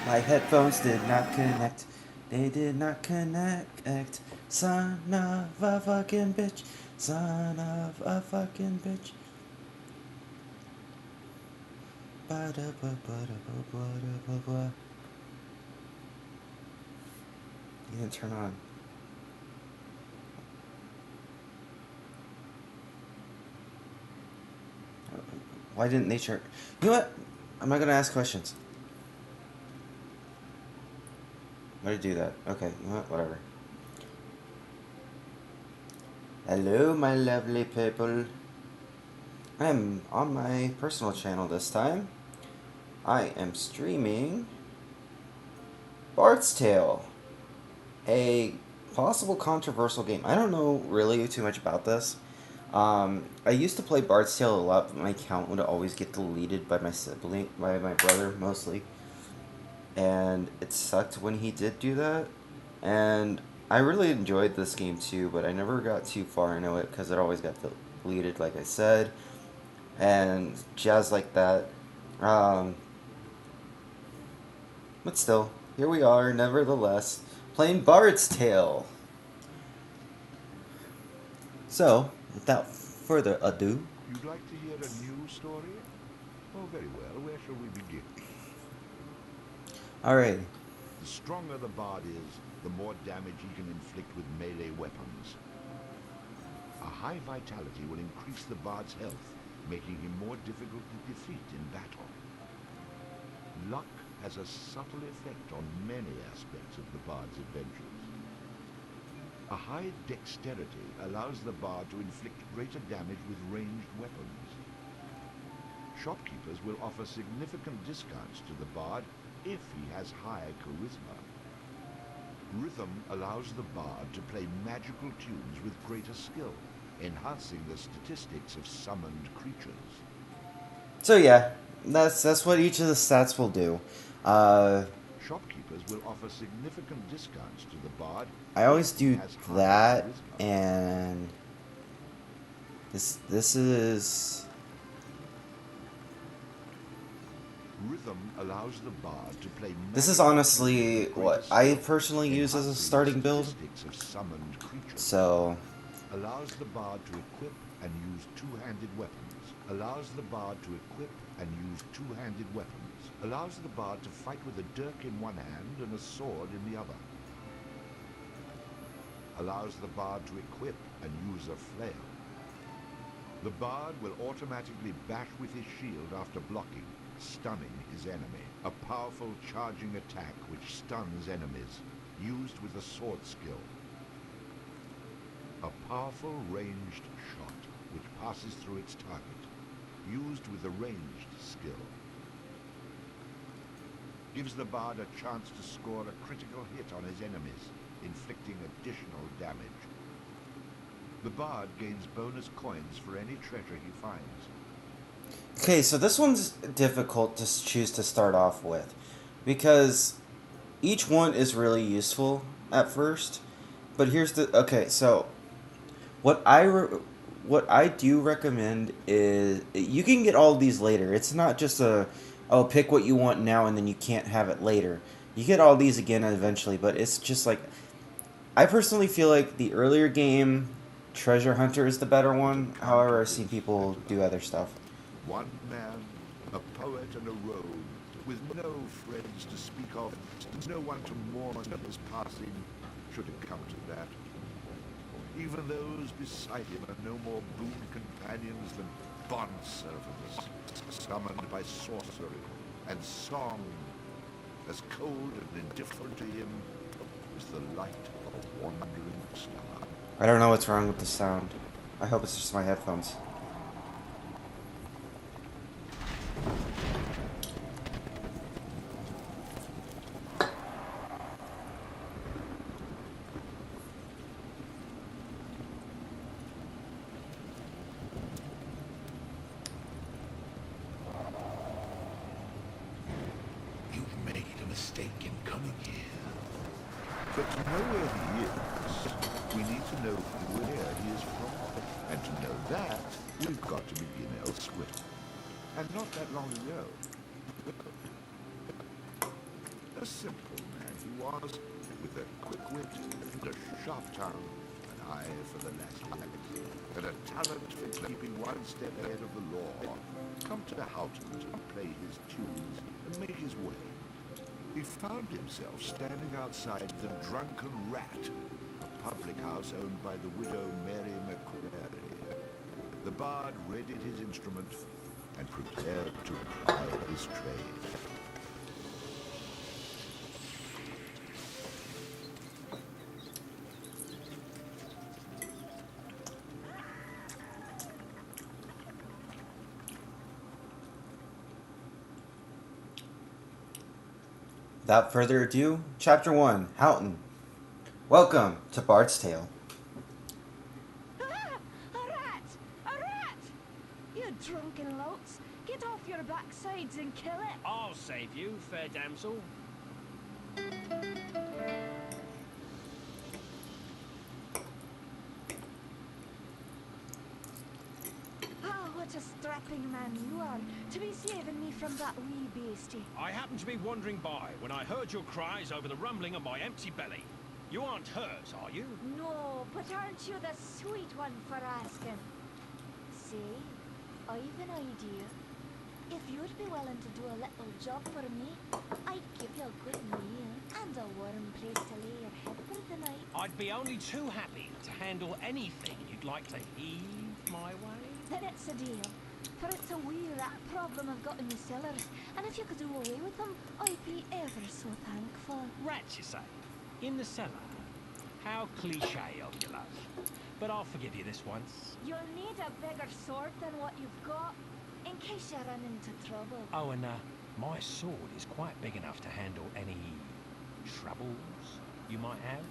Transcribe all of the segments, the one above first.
My headphones did not connect. They did not connect. Son of a fucking bitch. Son of a fucking bitch. Ba-da-ba-ba-da-ba-ba-da-ba-ba. You didn't turn on. Why didn't they turn? You know what? I'm not gonna ask questions. I'm gonna do that. Okay, you know what? Whatever. Hello, my lovely people. I'm on my personal channel this time. I am streaming Bard's Tale, a possible controversial game. I don't know really too much about this. I used to play Bard's Tale a lot, but my account would always get deleted by my sibling, by my brother mostly. And it sucked when he did do that. And I really enjoyed this game too, but I never got too far into it because it always got deleted, like I said, and jazz like that. Um, but still, here we are, nevertheless, playing Bard's Tale. So, without further ado, You'd like to hear a new story? Oh, very well. Where shall we begin? alright. The stronger the bard is, the more damage he can inflict with melee weapons. A high vitality will increase the bard's health, making him more difficult to defeat in battle. Luck has a subtle effect on many aspects of the bard's adventures. A high dexterity allows the bard to inflict greater damage with ranged weapons. Shopkeepers will offer significant discounts to the bard if he has high charisma. Rhythm allows the bard to play magical tunes with greater skill, enhancing the statistics of summoned creatures. So yeah, that's what each of the stats will do. Shopkeepers will offer significant discounts to the bard I always if he do has high that, charisma. and this is... Rhythm allows the bard to play This is magical honestly tunes with what greater I skill, personally use as a enhancing the starting build. statistics of summoned creatures. So, Allows the bard to equip and use two-handed weapons. Allows the bard to equip and use two-handed weapons. Allows the bard to fight with a dirk in one hand and a sword in the other. Allows the bard to equip and use a flail. The bard will automatically bash with his shield after blocking, stunning his enemy. A powerful charging attack which stuns enemies, used with a sword skill. A powerful ranged shot which passes through its target, used with a ranged skill. Gives the bard a chance to score a critical hit on his enemies, inflicting additional damage. The bard gains bonus coins for any treasure he finds. okay, so this one's difficult to choose to start off with, because each one is really useful at first. But here's the okay. So what what I do recommend is you can get all of these later. It's not just a oh pick what you want now and then you can't have it later. You get all these again eventually, but it's just like I personally feel like the earlier game Treasure Hunter is the better one. However, I've seen people do other stuff. One man, a poet and a rogue, with no friends to speak of, no one to mourn his passing, should it come to that. Even those beside him are no more boon companions than bondservants, summoned by sorcery and song, as cold and indifferent to him as the light of a wandering star. I don't know what's wrong with the sound. I hope it's just my headphones. You've made a mistake in coming here. But to know where he is, we need to know where he is from. And to know that, we've got to begin elsewhere. And not that long ago. A simple man he was, with a quick wit and a sharp tongue, an eye for the last minute, and a talent for keeping one step ahead of the law. Come to Houghton to play his tunes and make his way. He found himself standing outside the Drunken Rat, a public house owned by the widow Mary McQuarrie. The bard readied his instrument and prepared to ply his trade. Without further ado, Chapter 1, Houghton. Welcome to Bard's Tale. Ah! A rat! A rat! You drunken louts! Get off your backsides and kill it! I'll save you, fair damsel. Ah, what a strapping man you are, to be saving me from that wee beastie. I happened to be wandering by when I heard your cries over the rumbling of my empty belly. You aren't hurt, are you? No, but aren't you the sweet one for asking? See, I've an idea. If you'd be willing to do a little job for me, I'd give you a good meal and a warm place to lay your head for the night. I'd be only too happy to handle anything you'd like to heave my way. Then it's a deal. For it's a wee rat problem I've got in the cellars, and if you could do away with them, I'd be ever so thankful. Rats, you say? In the cellar? How cliché of you, love. But I'll forgive you this once. You'll need a bigger sword than what you've got, in case you run into trouble. Oh, and my sword is quite big enough to handle any troubles you might have.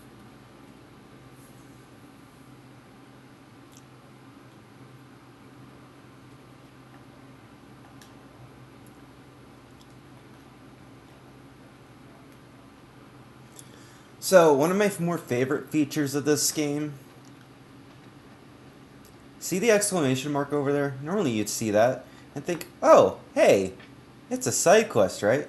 So, one of my more favorite features of this game. See the exclamation mark over there? Normally you'd see that and think, oh, hey, it's a side quest, right?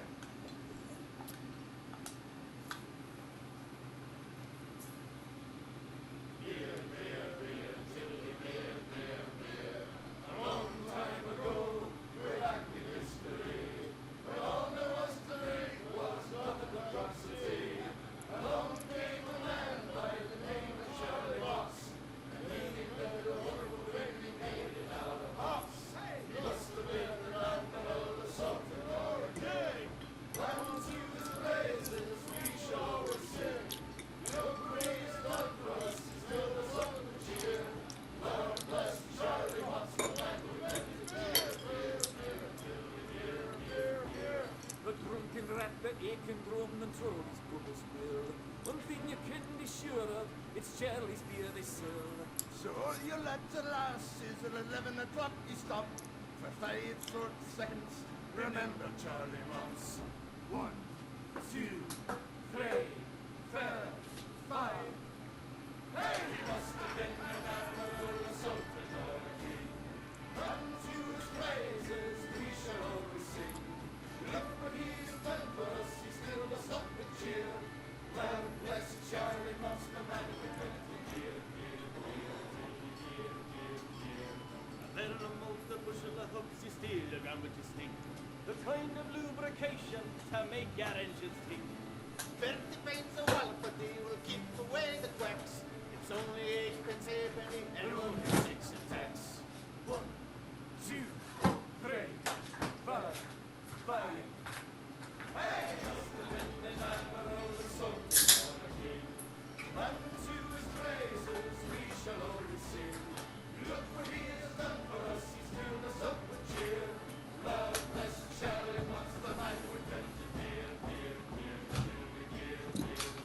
It's Charlie's beer they serve. So you lads and lasses at 11 o'clock you stop for 5 short seconds. Remember Charlie Moss. 1, 2, 3, 4, 5. Hey, he must have been an admiral or something or a king. Unto his praises we shall always sing. Look what he's done for us, he still does not with cheer. Well, bless Charlie Moss, the man with the kind of lubrication to make your engines tick. 30 pence a while, but they will keep away the quacks. It's only 8 pence halfpenny and only 6 in tax. 1, 2, 3, 4, 5. Hey, just a minute, I'm a rolling soldier on a king. Unto his praises we shall always sing. Look what he has done for us, he still does up with cheer. Lord bless Charlie Moss, the man we're dead to dear, dear, dear, dear, dear,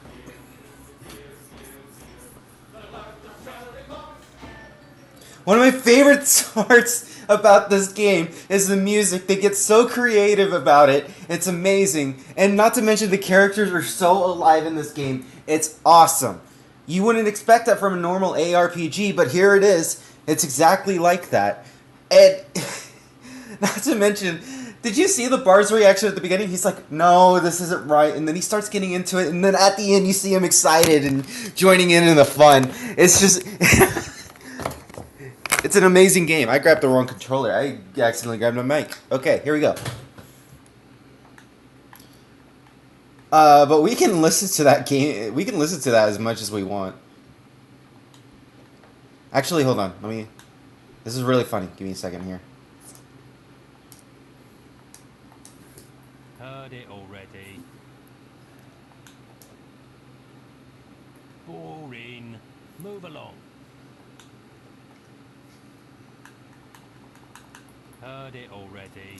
dear, dear, dear, dear. The Lord of Charlie Moss. One of my favorite parts about this game is the music. They get so creative about it. It's amazing. And not to mention the characters are so alive in this game. It's awesome. You wouldn't expect that from a normal ARPG, but here it is. It's exactly like that. And not to mention, did you see the Bard's reaction at the beginning? He's like, no, this isn't right. And then he starts getting into it. And then at the end, you see him excited and joining in the fun. It's just... it's an amazing game. I grabbed the wrong controller. I accidentally grabbed my mic. Okay, here we go. But we can listen to that game. We can listen to that as much as we want. Actually, hold on. Let me... This is really funny. Give me a second here. Heard it already. Boring. Move along. Heard it already.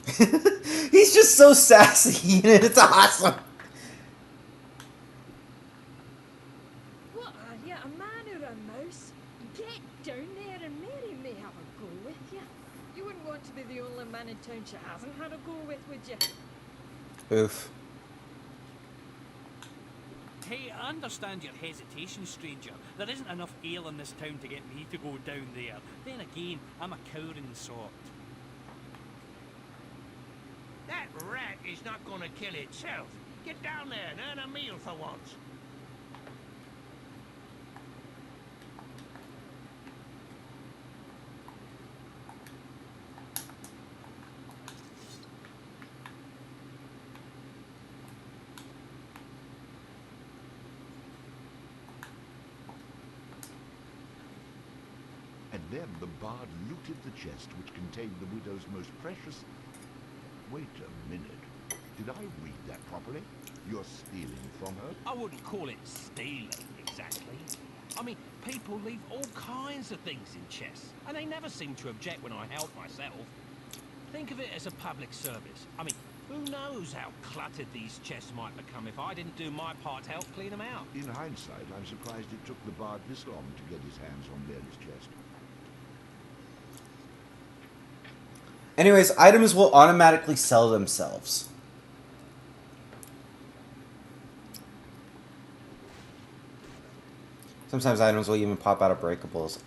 He's just so sassy. It's awesome. What are you, a man or a mouse? Get down there and Mary may have a go with you. You wouldn't want to be the only man in town she hasn't had a go with, would you? Oof. Hey, I understand your hesitation, stranger. There isn't enough ale in this town to get me to go down there. Then again, I'm a cowering sort. That rat is not going to kill itself. Get down there and earn a meal for once. And then the bard looted the chest which contained the widow's most precious... Wait a minute. Did I read that properly? You're stealing from her? I wouldn't call it stealing, exactly. I mean, people leave all kinds of things in chests, and they never seem to object when I help myself. Think of it as a public service. I mean, who knows how cluttered these chests might become if I didn't do my part to help clean them out. In hindsight, I'm surprised it took the bard this long to get his hands on Mary's chest. Anyways, items will automatically sell themselves. Sometimes items will even pop out of breakables.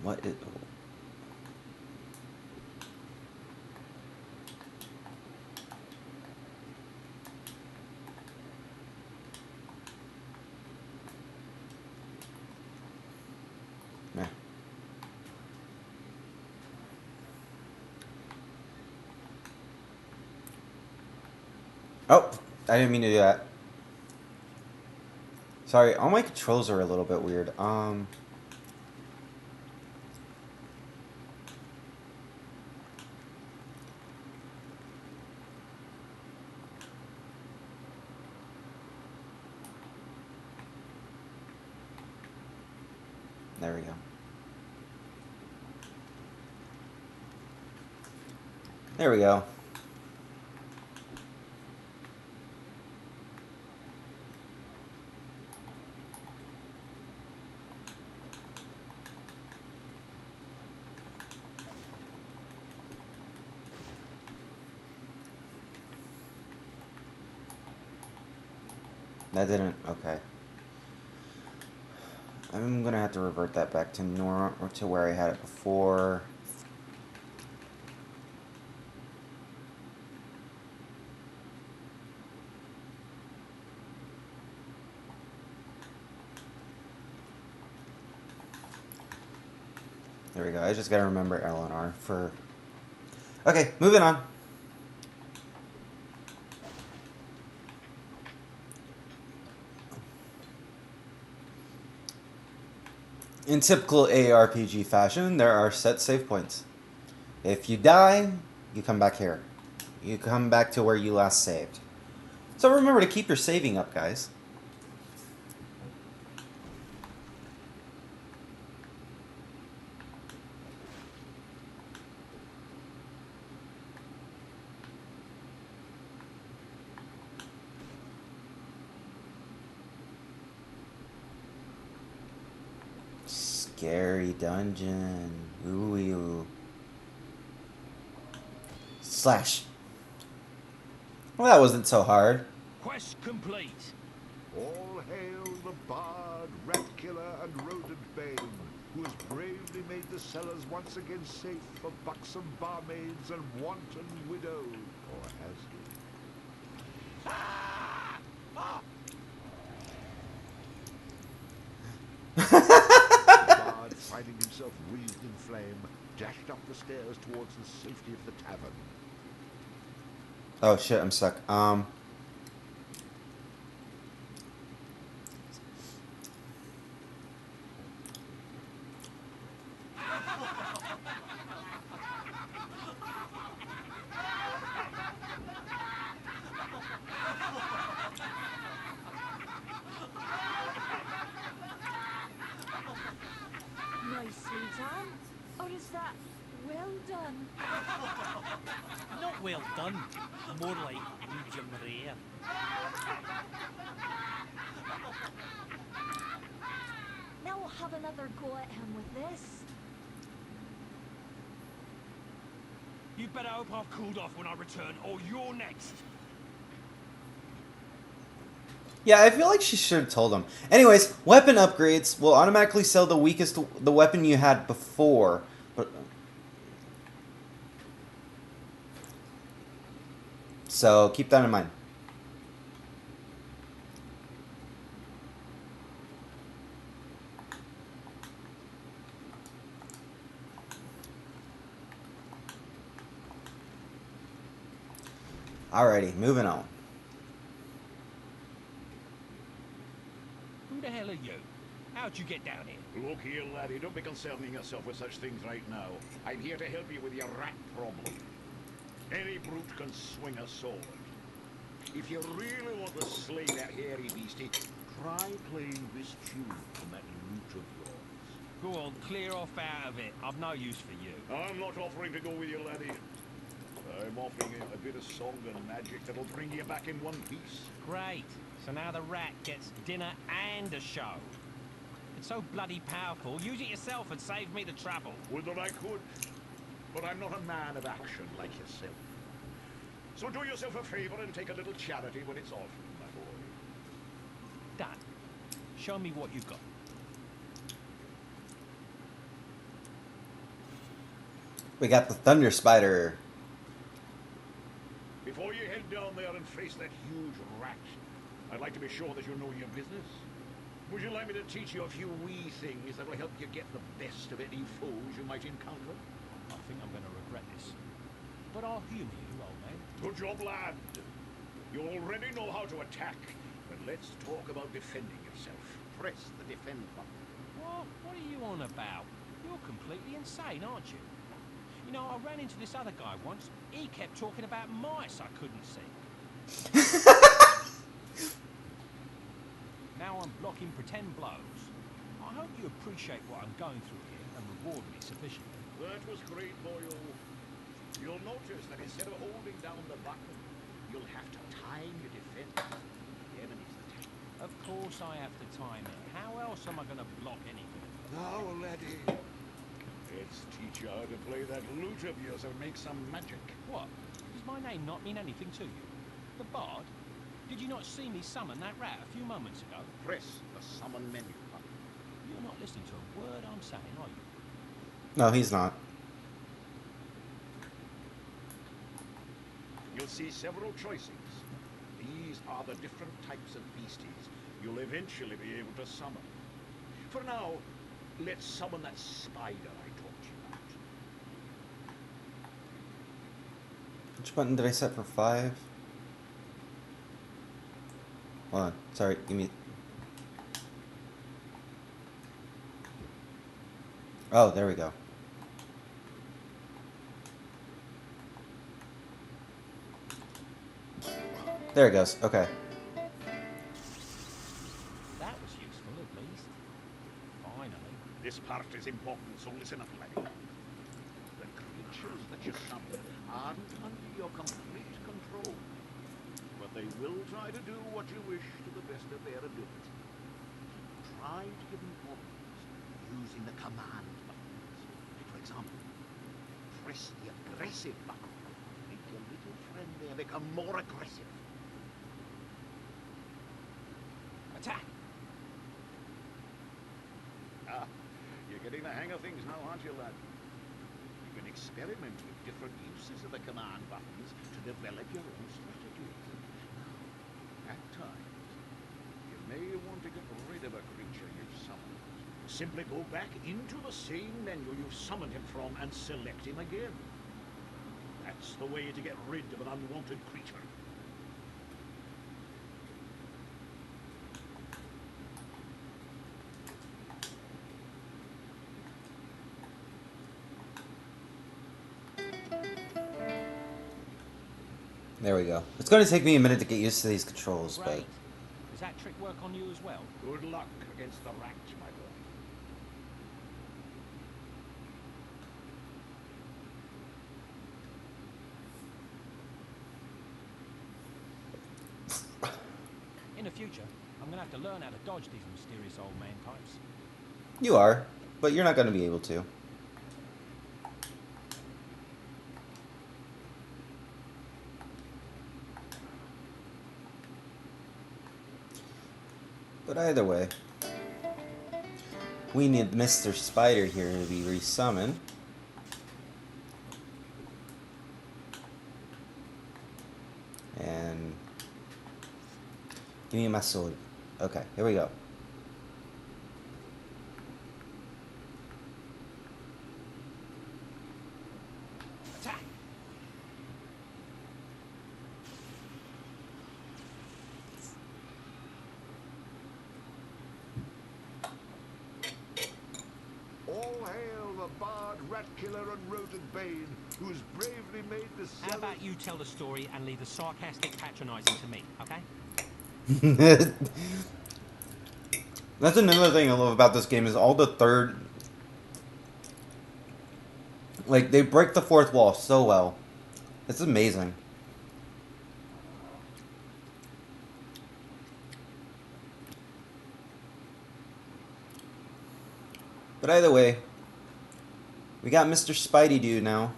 What is... Nah. Oh, I didn't mean to do that. Sorry, all my controls are a little bit weird. There we go. There we go. That didn't... Okay. I'm gonna have to revert that back to normal, or to where I had it before. There we go. I just gotta remember LNR for... Okay, moving on. In typical ARPG fashion, there are set save points. If you die, you come back here. You come back to where you last saved. So remember to keep your saving up, guys. Scary dungeon. Ooh, ooh. Slash. Well, that wasn't so hard. Quest complete. All hail the bard, rat killer, and rodent bane, who has bravely made the cellars once again safe for buxom barmaids and wanton widows. Or has he? The bard, finding himself wreathed in flame, dashed up the stairs towards the safety of the tavern. Oh shit, I'm stuck. Nicely done. Or is that well done? Not well done. More like medium rare. Now we'll have another go at him with this. You better hope I've cooled off when I return, or you're next. Yeah, I feel like she should have told him. Anyways, weapon upgrades will automatically sell the weapon you had before. But so keep that in mind. Alrighty, moving on. Who the hell are you? How'd you get down here? Look here, laddie, don't be concerning yourself with such things right now. I'm here to help you with your rat problem. Any brute can swing a sword. If you really want to slay that hairy beastie, try playing this tune from that lute of yours. Go on, clear off out of it. I've no use for you. I'm not offering to go with you, laddie. I'm offering you a bit of song and magic that'll bring you back in one piece. Great. So now the rat gets dinner and a show. It's so bloody powerful. Use it yourself and save me the trouble. Would that I could, but I'm not a man of action like yourself. So do yourself a favor and take a little charity when it's offered, my boy. Done. Show me what you've got. We got the Thunder Spider. Before you head down there and face that huge rat, I'd like to be sure that you know your business. Would you like me to teach you a few wee things that will help you get the best of any foes you might encounter? I think I'm going to regret this. But I'll humour you, old man. Good job, lad. You already know how to attack, but let's talk about defending yourself. Press the defend button. What are you on about? You're completely insane, aren't you? You know, I ran into this other guy once. He kept talking about mice I couldn't see. Now I'm blocking pretend blows. I hope you appreciate what I'm going through here and reward me sufficiently. That was great, boyo. You'll notice that instead of holding down the button, you'll have to time your defense. The enemy's attack. Of course I have to time it. How else am I going to block anything? Now, laddie, let's teach you how to play that lute of yours and make some magic. What? Does my name not mean anything to you? The Bard? Did you not see me summon that rat a few moments ago? Press the summon menu button. You're not listening to a word I'm saying, are you? No, he's not. You'll see several choices. These are the different types of beasties you'll eventually be able to summon. For now, let's summon that spider I talked to you about. Which button did I set for 5? Hold on. Sorry, give me... Oh, there we go. There it goes. Okay. That was useful, at least. Finally. This part is important, so listen up, laddie. The creatures that you summon aren't under your complete control, but they will try to do what you wish to the best of their ability. Try to give them orders using the command buttons. For example, press the aggressive button. Make your little friend there become more aggressive. Attack! Ah, you're getting the hang of things now, aren't you, lad? You can experiment with different uses of the command buttons to develop your own strategies. At times, you may want to get rid of a creature you've summoned. Simply go back into the same menu you summoned him from and select him again. That's the way to get rid of an unwanted creature. There we go. It's going to take me a minute to get used to these controls, Great. but... Does that trick work on you as well? Good luck against the rat, my boy. In the future, I'm going to have to learn how to dodge these mysterious old man types. You are, but you're not going to be able to. But either way, we need Mr. Spider here to be resummoned. And give me my sword. Okay, here we go. Attack! All hail the Bard, Rat Killer, and Rodent Bane, who has bravely made the How cellar... about you tell the story and leave the sarcastic patronizing to me, okay? That's another thing I love about this game is all the third... Like, they break the fourth wall so well. It's amazing. But either way, we got Mr. Spidey Dude now.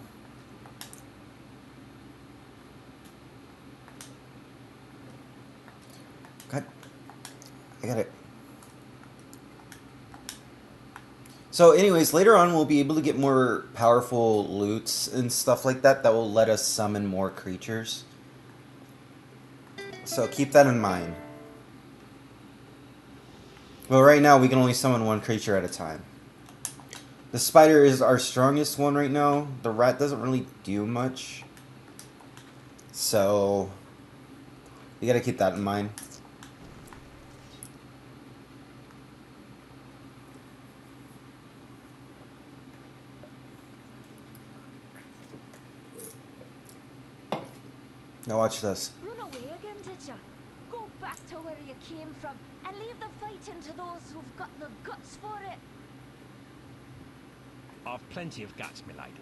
God, I got it. So anyways, later on we'll be able to get more powerful loots and stuff like that that will let us summon more creatures. So keep that in mind. Well, right now we can only summon one creature at a time. The spider is our strongest one right now. The rat doesn't really do much. So you gotta keep that in mind. Now watch this. Run away again, did ya? Go back to where you came from and leave the fighting to those who've got the guts for it. I've plenty of guts, milady.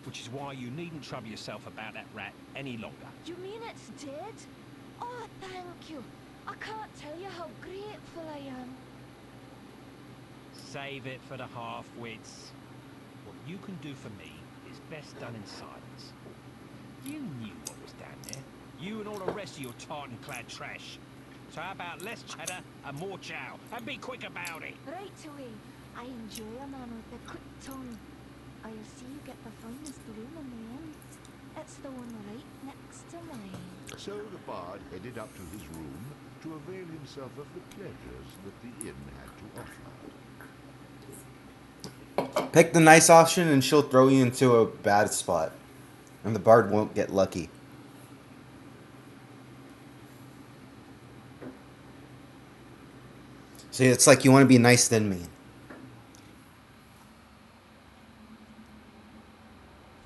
Which is why you needn't trouble yourself about that rat any longer. You mean it's dead? Oh, thank you. I can't tell you how grateful I am. Save it for the half-wits. What you can do for me is best done in silence. You knew what was down there. You and all the rest of your tartan-clad trash. So how about less chatter and more chow? And be quick about it. Right away. I enjoy a man with a quick tongue. I'll see you get the finest room in the end. It's the one right next to mine. So the Bard headed up to his room to avail himself of the pleasures that the inn had to offer. Pick the nice option and she'll throw you into a bad spot. And the bard won't get lucky. See, it's like you want to be nice then mean.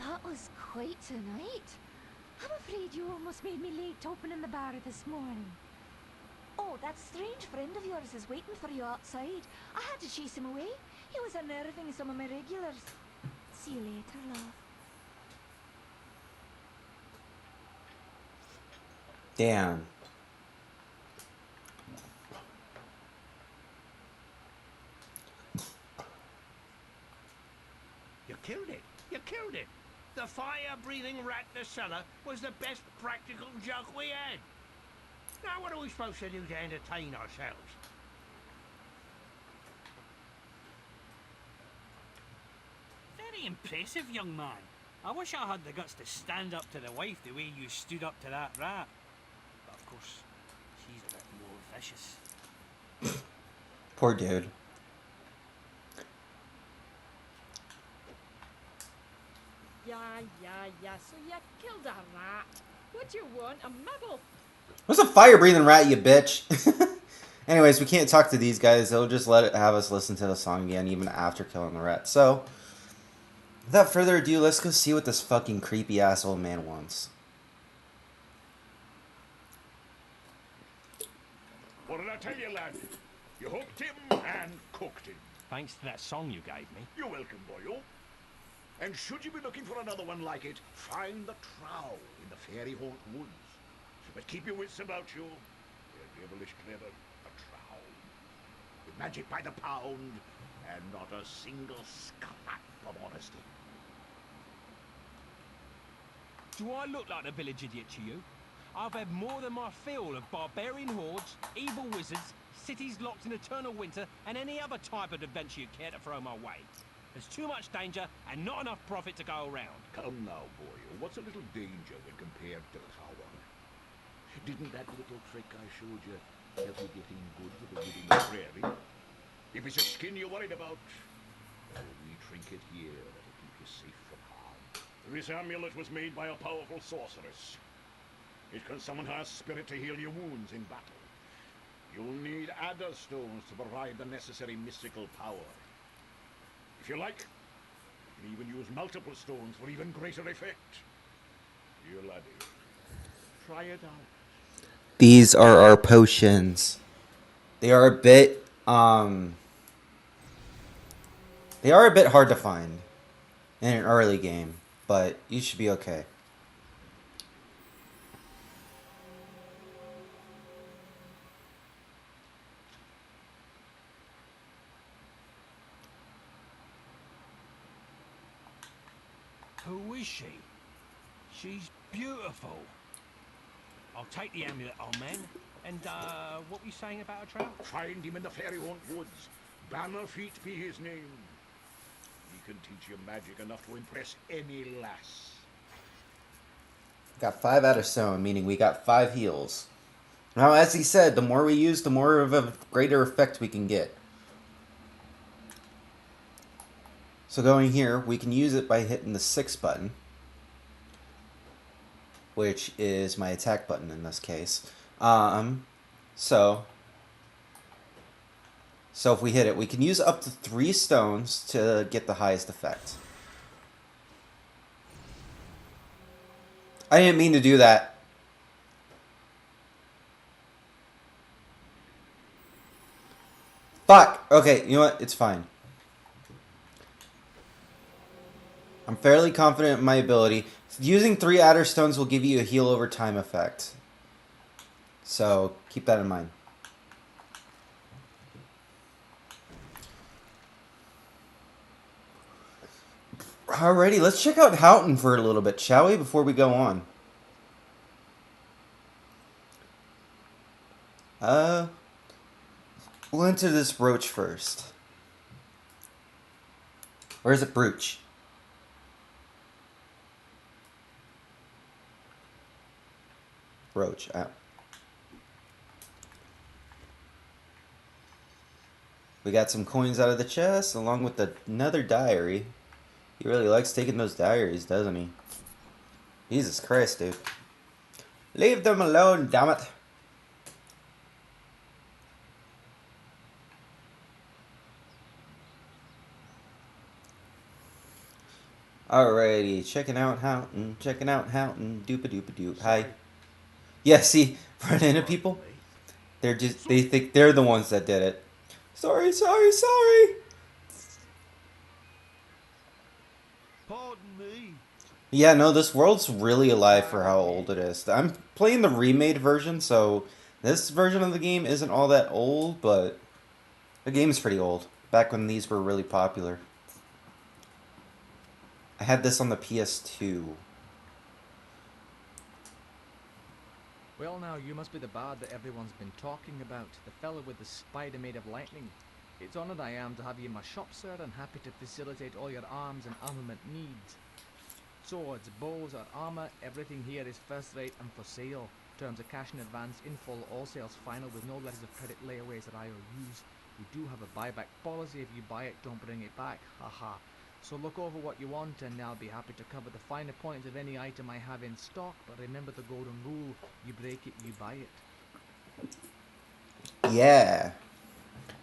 That was quite a night. I'm afraid you almost made me late opening the bar this morning. Oh, that strange friend of yours is waiting for you outside. I had to chase him away. He was unnerving some of my regulars. See you later, love. Damn. You killed it. You killed it. The fire-breathing rat in the cellar was the best practical joke we had. Now what are we supposed to do to entertain ourselves? impressive, young man. I wish I had the guts to stand up to the wife the way you stood up to that rat. But of course, she's a bit more vicious. Poor dude. Yeah, so you killed a rat. What do you want, a medal? What's a fire-breathing rat, you bitch? Anyways, we can't talk to these guys. They'll just have us listen to the song again, even after killing the rat. So, without further ado, let's go see what this fucking creepy ass old man wants. What did I tell you, lad? You hooked him and cooked him. Thanks to that song you gave me. You're welcome, boyo. And should you be looking for another one like it, find the trow in the fairy haunt woods. But keep your wits about you. They're devilish clever, a trow. With magic by the pound, and not a single scrap of honesty. Do I look like a village idiot to you? I've had more than my fill of barbarian hordes, evil wizards, cities locked in eternal winter, and any other type of adventure you care to throw my way. There's too much danger and not enough profit to go around. Come now, boyo. What's a little danger when compared to power? Didn't that little trick I showed you help you get in good with the wood in the prairie? If it's a skin you're worried about, a wee trinket here that'll keep you safe from harm. This amulet was made by a powerful sorceress. It can summon her spirit to heal your wounds in battle. You'll need adder stones to provide the necessary mystical power. If you like, you can even use multiple stones for even greater effect. Dear laddie, try it out. These are our potions. They are a bit hard to find in an early game, but you should be okay. Who is she? She's beautiful. I'll take the amulet, old man. And, what were you saying about a trout? Find him in the fairy haunt woods. Bannerfeet be his name. He can teach you magic enough to impress any lass. Got 5 out of stone, meaning we got 5 heals. Now, as he said, the more we use, the more of a greater effect we can get. So going here, we can use it by hitting the 6 button, which is my attack button in this case. So if we hit it, we can use up to 3 stones to get the highest effect. I didn't mean to do that. Fuck! Okay, you know what? It's fine. I'm fairly confident in my ability. Using 3 adder stones will give you a heal over time effect. So, keep that in mind. Alrighty, let's check out Houghton for a little bit, shall we, before we go on? We'll enter this brooch first. Where is it, brooch? Brooch. We got some coins out of the chest, along with another diary. He really likes taking those diaries, doesn't he? Jesus Christ, dude. Leave them alone, damn it. Alrighty, checking out Houghton, doop-a-doop-a-doop. Hi. Yeah, see, run into people. They think they're the ones that did it. Sorry. Pardon me. Yeah, no, this world's really alive for how old it is. I'm playing the remade version, so this version of the game isn't all that old, but the game's pretty old. Back when these were really popular. I had this on the PS2. Well now, you must be the bard that everyone's been talking about. The fellow with the spider made of lightning. It's honoured I am to have you in my shop, sir, and happy to facilitate all your arms and armament needs. Swords, bows, or armour, everything here is first rate and for sale. Terms of cash in advance, in full, all sales final with no letters of credit layaways that IOUs. We do have a buyback policy. If you buy it, don't bring it back. Haha. So look over what you want and I'll be happy to cover the finer points of any item I have in stock. But remember the golden rule, you break it, you buy it. Yeah.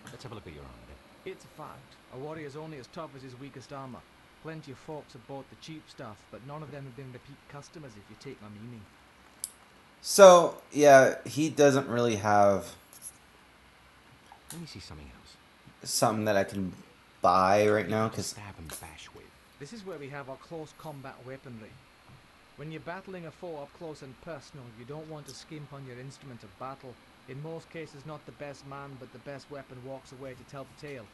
Let's have a look at your armor then. It's a fact. A warrior's only as tough as his weakest armour. Plenty of folks have bought the cheap stuff, but none of them have been repeat customers if you take my meaning. So, yeah, he doesn't really have Let me see something else. something that I can buy right now, because Stab and bash with. This is where we have our close combat weaponry. When you're battling a foe up close and personal, you don't want to skimp on your instrument of battle. In most cases, not the best man, but the best weapon walks away to tell the tale.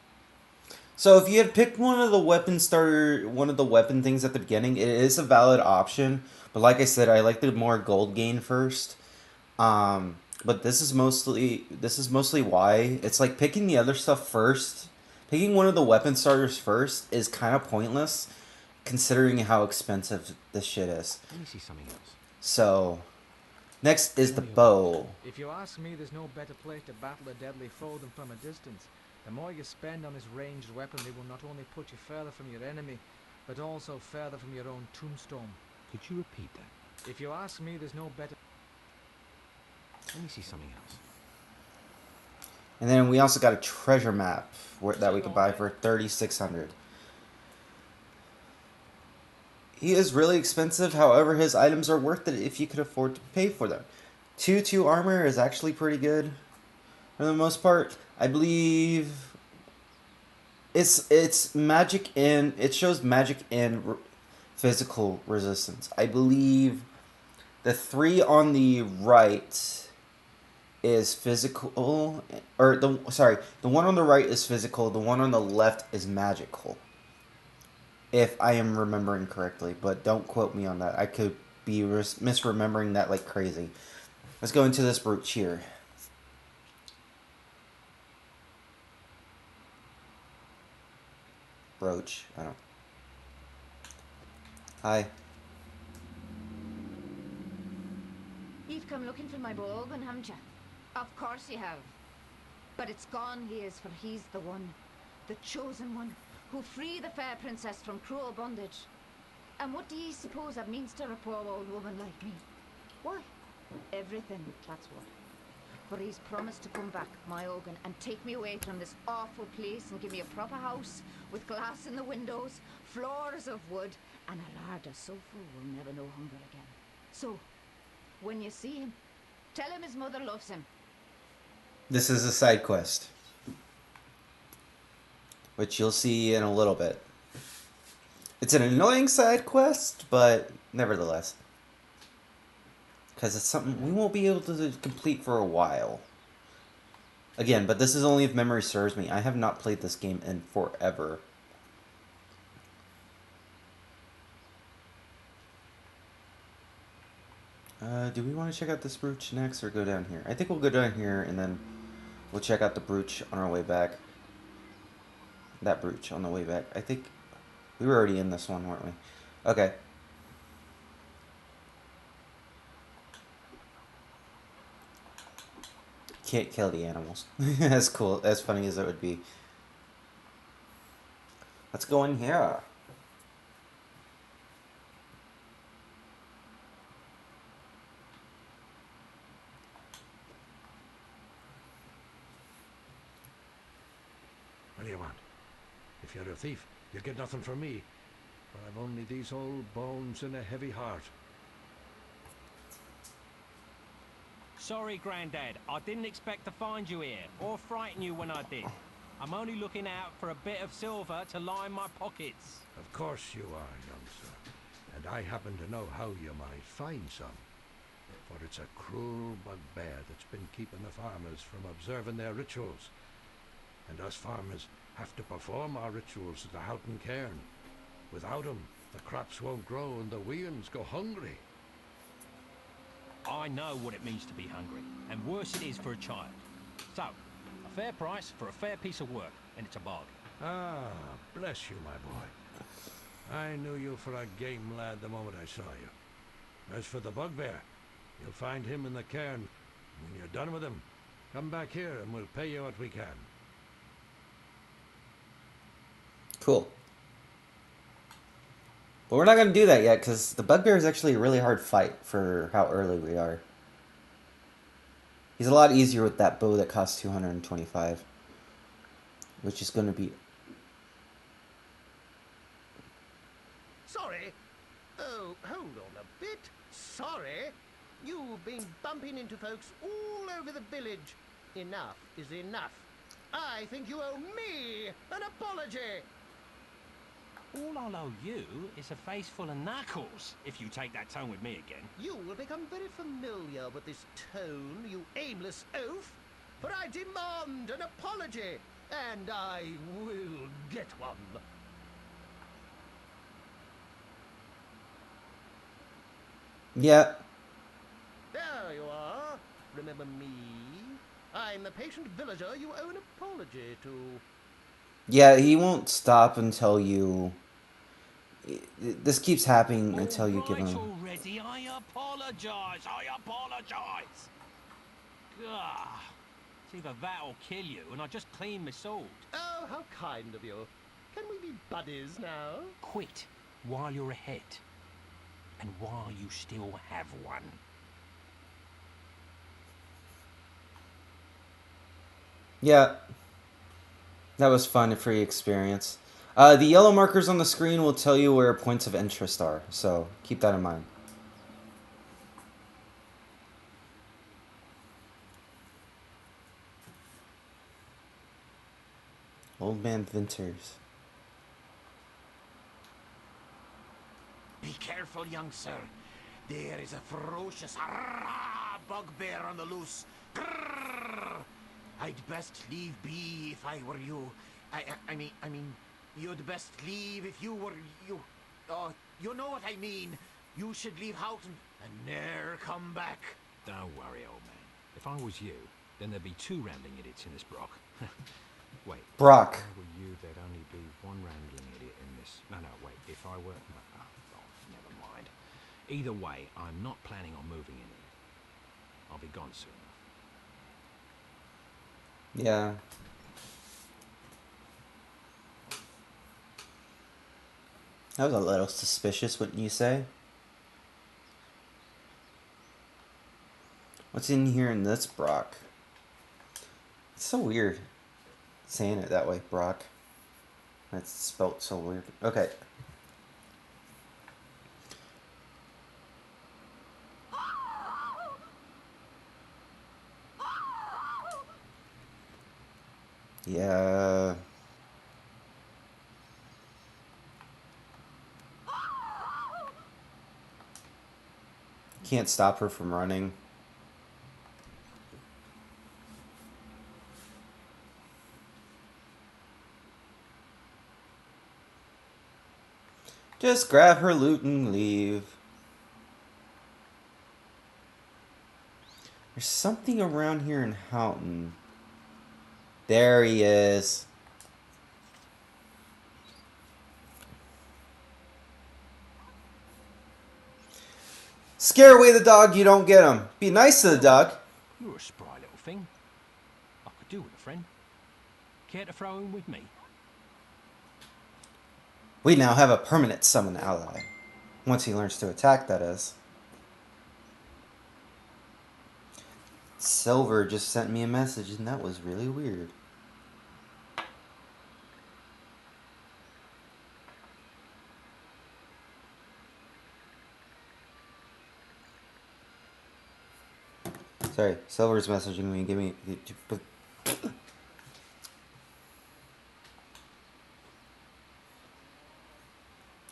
So if you had picked one of the weapon things at the beginning, it is a valid option. But like I said, I like the more gold gain first. But this is mostly why it's like picking the other stuff first. Picking one of the weapon starters first is kind of pointless, considering how expensive this shit is. Let me see something else. So next is the bow. If you ask me, there's no better place to battle a deadly foe than from a distance. The more you spend on this ranged weaponry will not only put you further from your enemy, but also further from your own tombstone. Could you repeat that? If you ask me, there's no better... Let me see something else. And then we also got a treasure map that we can buy for 3,600. He is really expensive, however his items are worth it if you could afford to pay for them. 2/2 armor is actually pretty good for the most part. I believe it's magic and it shows magic and physical resistance. I believe the 3 on the right is physical, or the one on the right is physical, the one on the left is magical, if I am remembering correctly, but don't quote me on that. I could be misremembering that like crazy. Let's go into this brooch here. Brooch, I don't. Hi. You've come looking for my Bogan, haven't you? Of course you have. But it's gone he is, for he's the one, the chosen one, who free the fair princess from cruel bondage. And what do ye suppose that means to a poor old woman like me? Why, everything, that's what. For he's promised to come back, my Ogan, and take me away from this awful place and give me a proper house with glass in the windows, floors of wood, and a larder so full we'll never know hunger again. So, when you see him, tell him his mother loves him. This is a side quest, which you'll see in a little bit. It's an annoying side quest, but nevertheless. Because it's something we won't be able to complete for a while. Again, but this is only if memory serves me. I have not played this game in forever. Do we want to check out this brooch next or go down here? I think we'll go down here and then we'll check out the brooch on our way back. That brooch on the way back. I think we were already in this one, weren't we? Okay. Can't kill the animals. As cool, as funny as it would be. Let's go in here. What do you want? If you're a thief, you get nothing from me. For I've only these old bones and a heavy heart. Sorry, Grandad. I didn't expect to find you here, or frighten you when I did. I'm only looking out for a bit of silver to line my pockets. Of course you are, young sir. And I happen to know how you might find some. For it's a cruel bugbear that's been keeping the farmers from observing their rituals. And us farmers have to perform our rituals at the Houghton Cairn. Without 'em, the crops won't grow and the weans go hungry. I know what it means to be hungry, and worse it is for a child. So, a fair price for a fair piece of work. and it's a bargain. Ah, bless you, my boy. I knew you for a game lad the moment I saw you. As for the bugbear, you'll find him in the cairn. When you're done with him, come back here and we'll pay you what we can. Cool. But we're not going to do that yet, because the bugbear is actually a really hard fight for how early we are. He's a lot easier with that bow that costs 225. Which is going to be... Sorry. Oh, hold on a bit. Sorry. You've been bumping into folks all over the village. Enough is enough. I think you owe me an apology. All I'll owe you is a face full of knuckles, if you take that tone with me again. You will become very familiar with this tone, you aimless oaf. For I demand an apology, and I will get one. Yeah. There you are. Remember me? I'm the patient villager you owe an apology to. Yeah, he won't stop until you... This keeps happening until you give him... Already, I apologise. Gah. It's either that or kill you, and I just clean my sword. Oh, how kind of you. Can we be buddies now? Quit while you're ahead, and while you still have one. Yeah. That was fun, a free experience. The yellow markers on the screen will tell you where points of interest are, so keep that in mind. Old Man Vinters. Be careful, young sir. There is a ferocious bugbear on the loose. Grrr. I'd best leave be if I were you. I mean, you'd best leave if you were you. Oh, you know what I mean. You should leave Houghton and ne'er come back. Don't worry, old man. If I was you, then there'd be two rambling idiots in this Brock. Wait. Brock. If I were you, there'd only be one rambling idiot in this. No, wait. If I were... No, never mind. Either way, I'm not planning on moving in here. I'll be gone soon enough. Yeah. That was a little suspicious, wouldn't you say? What's in here in this Brock? It's so weird saying it that way, Brock. It's spelt so weird. Okay. Yeah. Can't stop her from running. Just grab her loot and leave. There's something around here in Houghton. There he is. Scare away the dog, you don't get him. Be nice to the dog. You're a spry little thing. I could do with a friend. Care to throw in with me? We now have a permanent summon ally. Once he learns to attack, that is. Silver just sent me a message, and that was really weird. Sorry, Silver's messaging me. Give me...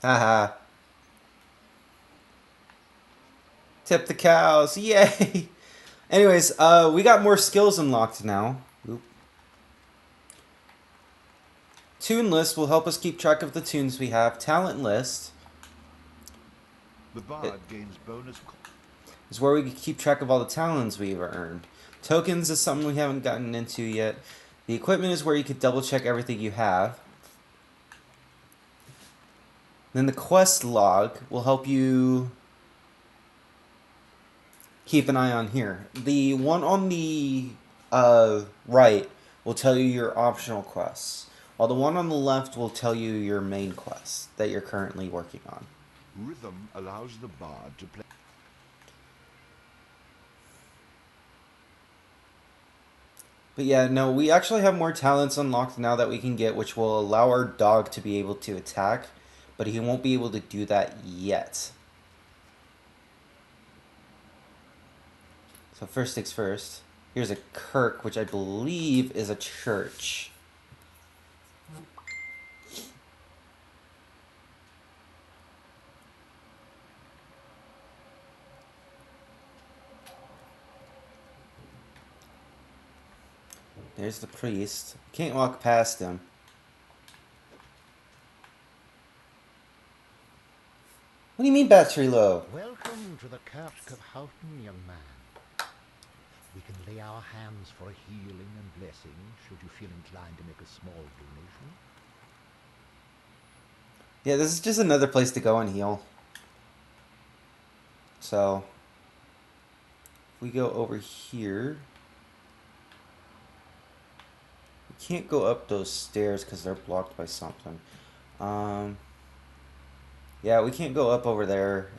Haha. Tip the cows. Yay! Anyways, we got more skills unlocked now. Oop. Tune list will help us keep track of the tunes we have. Talent list The bard gains bonus. is where we keep track of all the talents we've earned. Tokens is something we haven't gotten into yet. The equipment is where you can double check everything you have. Then the quest log will help you keep an eye on here. The one on the right will tell you your optional quests, while the one on the left will tell you your main quest that you're currently working on. Rhythm allows the bard to play. But yeah, no, we actually have more talents unlocked now that we can get, which will allow our dog to be able to attack, but he won't be able to do that yet. So first things first, here's a kirk, which I believe is a church. There's the priest. Can't walk past him. What do you mean battery low? Welcome to the Kirk of Houghton, young man. We can lay our hands for a healing and blessing, should you feel inclined to make a small donation. Yeah, this is just another place to go and heal. So, if we go over here, we can't go up those stairs because they're blocked by something. Yeah, we can't go up over there.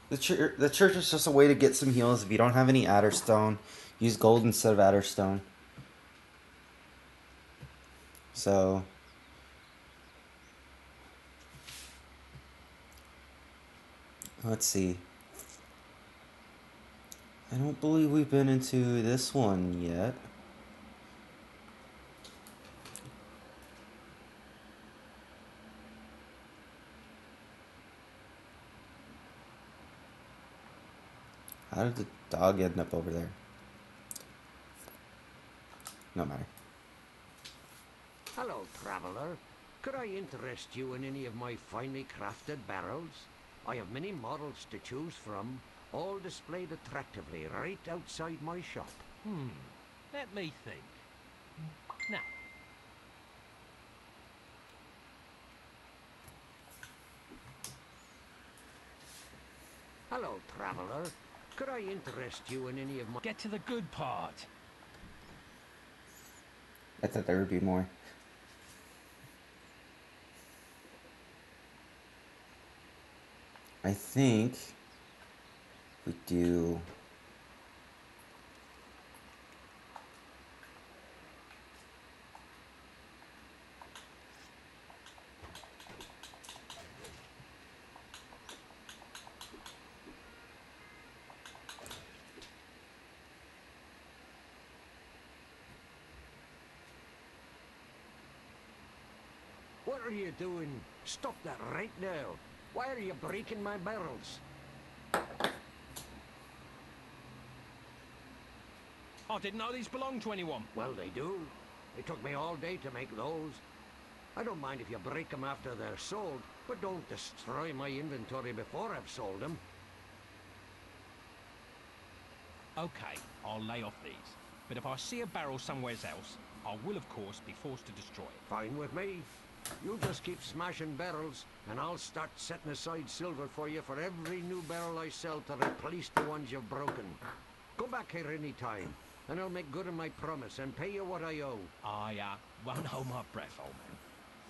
The church is just a way to get some heals. If you don't have any Adderstone, use gold instead of Adderstone. So, let's see. I don't believe we've been into this one yet. How did the dog end up over there? No matter. Hello, traveller. Could I interest you in any of my finely crafted barrels? I have many models to choose from, all displayed attractively right outside my shop. Let me think. Now, Hello, traveller. Could I interest you in any of my... get to the good part. I thought there would be more. I think we do. What are you doing? Stop that right now. Why are you breaking my barrels? I didn't know these belonged to anyone. Well, they do. It took me all day to make those. I don't mind if you break them after they're sold, but don't destroy my inventory before I've sold them. Okay, I'll lay off these. But if I see a barrel somewhere else, I will, of course, be forced to destroy it. Fine with me. You just keep smashing barrels, and I'll start setting aside silver for you for every new barrel I sell to replace the ones you've broken. Come back here any time, and I'll make good on my promise and pay you what I owe. I won't hold my breath, old man.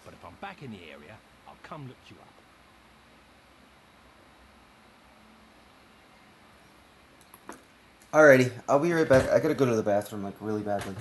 But if I'm back in the area, I'll come look you up. Alrighty, I'll be right back. I gotta go to the bathroom, like, really badly.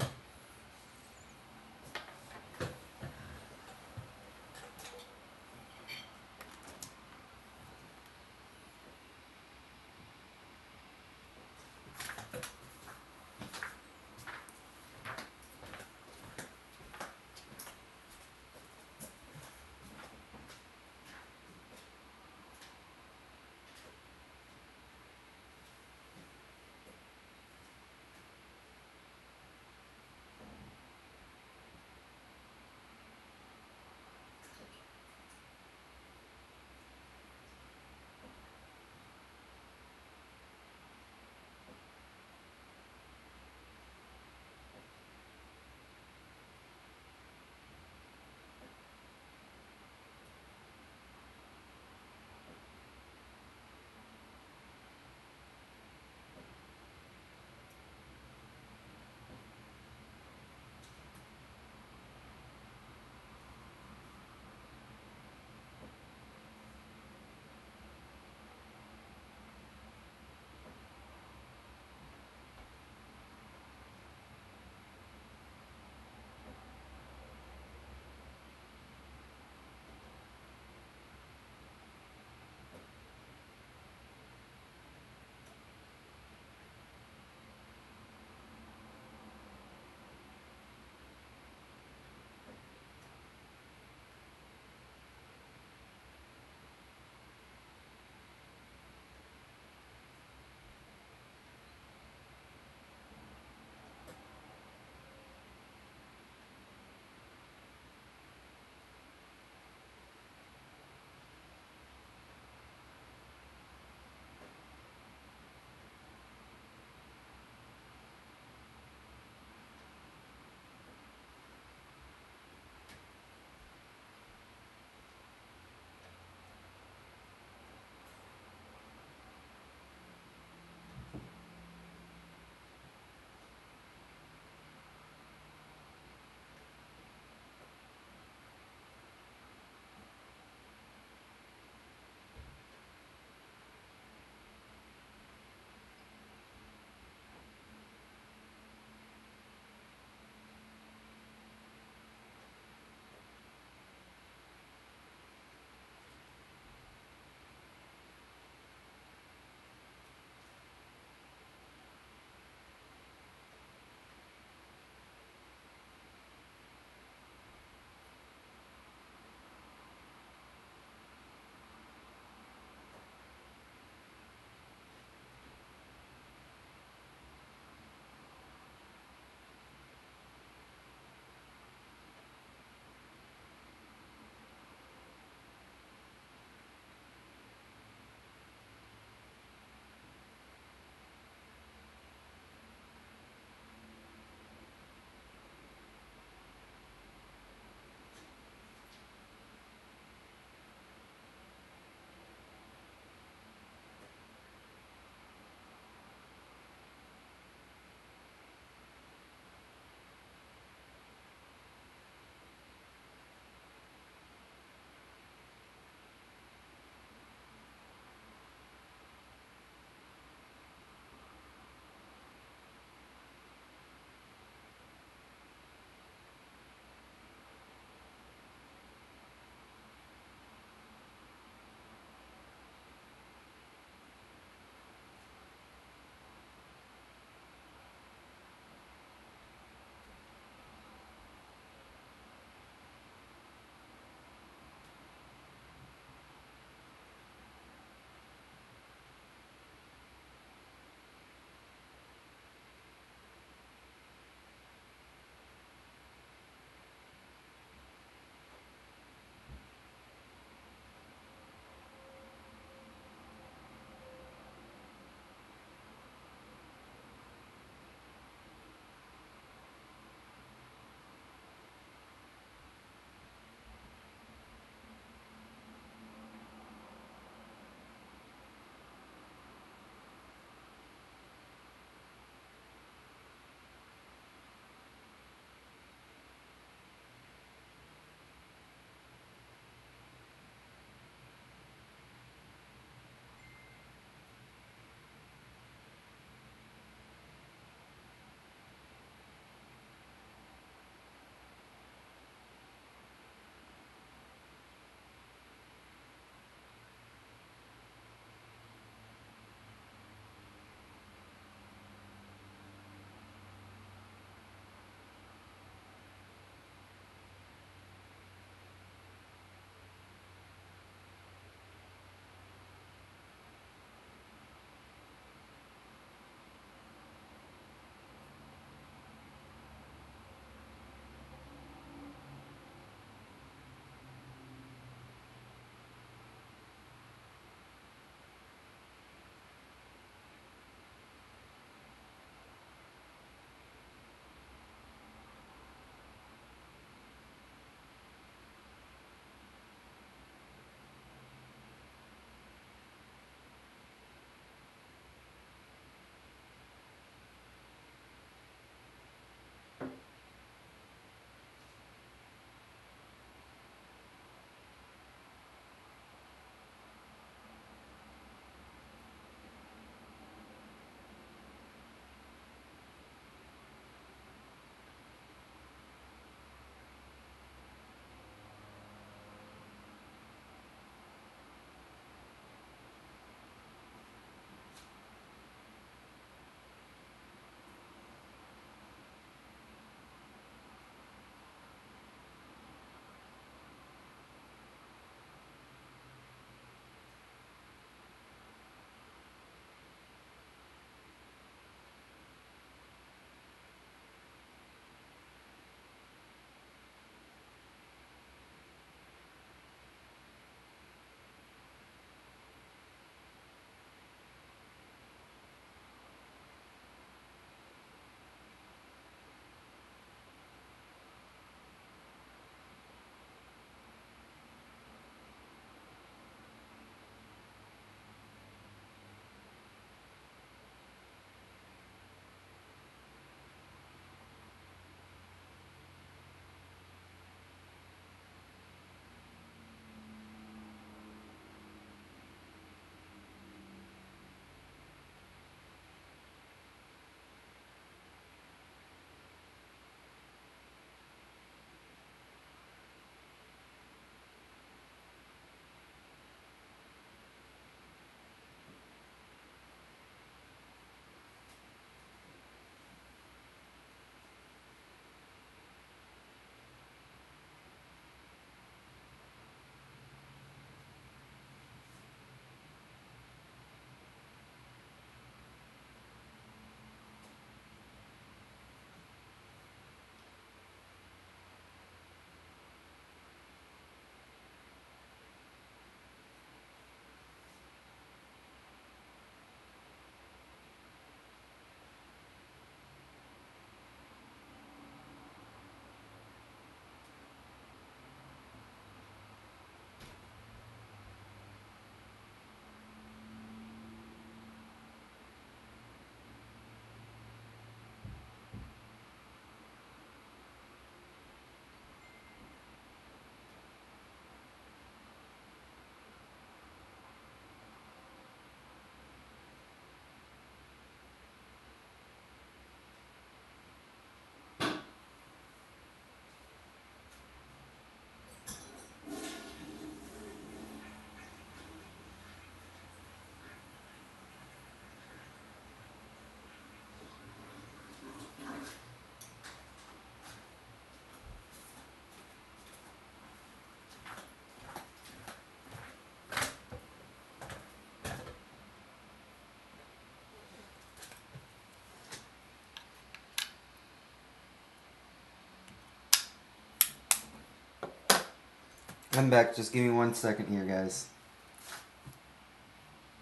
come back. Just give me 1 second here, guys.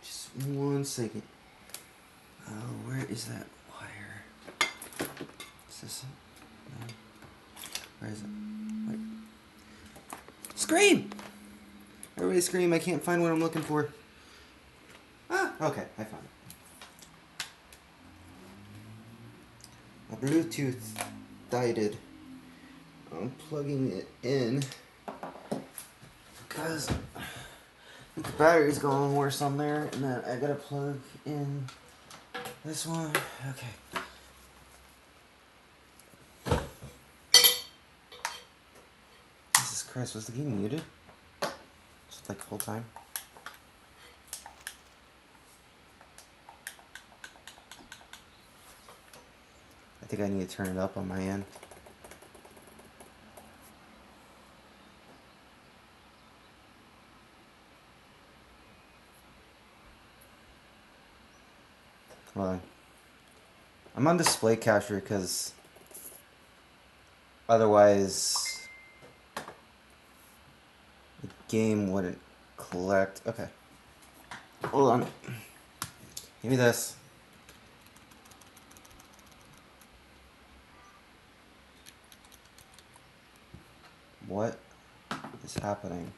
Just 1 second. Oh, where is that wire? Is this it? No. Where is it? Wait. Scream! Everybody scream. I can't find what I'm looking for. Ah, okay. I found it. My Bluetooth died. I'm plugging it in because the battery's going worse on there, and then I gotta plug in this one. Okay. Jesus Christ, was the game muted? Just like the whole time? I think I need to turn it up on my end. Hold on. I'm on display capture because otherwise the game wouldn't collect. Okay. Hold on. Give me this. What is happening?